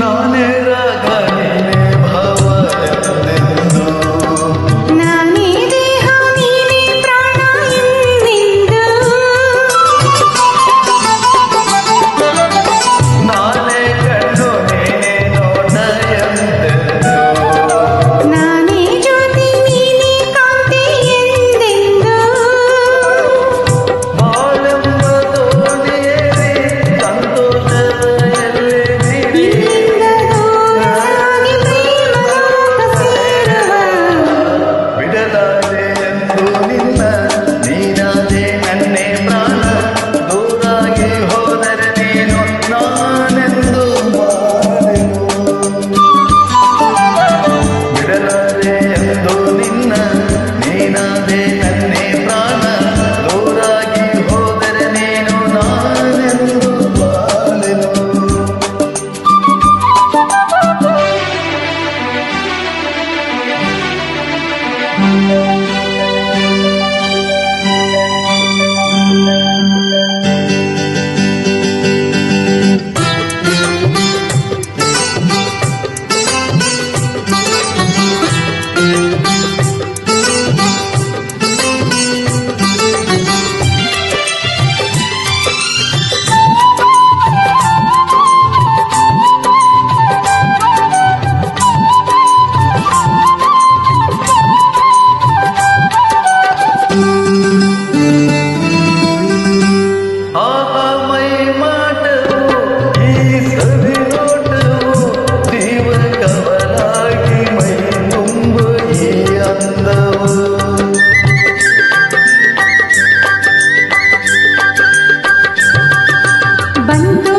ನಾನೇ ರಾಗ ನೀನೇ ಭಾವ ಎಂದೆಂದು. ನಾನೇ ದೇಹ ನೀನೇ ಪ್ರಾಣ ಎಂದೆಂದು. ನಾನೇ ಕಣ್ಣು ನೀನೇ ನೋಟ ಎಂದೆಂದು. ನಾನೇ ಜ್ಯೋತಿ ನೀನೇ ಕಾಂತಿ ಎಂದೆಂದು. ಬಾಳೆಂಬ ದೋಣಿಯಲ್ಲಿ ಸಂತೋಷದ ಎಲ್ಲೆ ನೀಡಿ ಇಲ್ಲಿಂದ ದೂರವಾಗಿ ಪ್ರೇಮಲೋಕ ಸೇರುವ. ಬಿಡಲಾರೆ ಎಂದು ನಿನ್ನ ನೀನಾದೆ ನನ್ನೇ ಪ್ರಾಣ. ದೂರಾಗಿ ಹೋದರೆ ನೀನು ನಾನೆಂದು ಬಾಳೆನು. ಬಿಡಲಾರೆ ಎಂದು ನಿನ್ನ ನೀನಾದೆ ನನ್ನೇ ಪ್ರಾಣ. ದೂರಾಗಿ ಹೋದರೆ ನೀನು ನಾನೆಂದು ಬಾಳೆನು. ಆಹಾ ಮೈ ಮಾಟವು ಈ ಸವಿ ನೋಟವು ಜೀವ ಕವಲಾಗಿ ಮೈ ತುಂಬ ಈ ಅಂದವು. ಬಂತು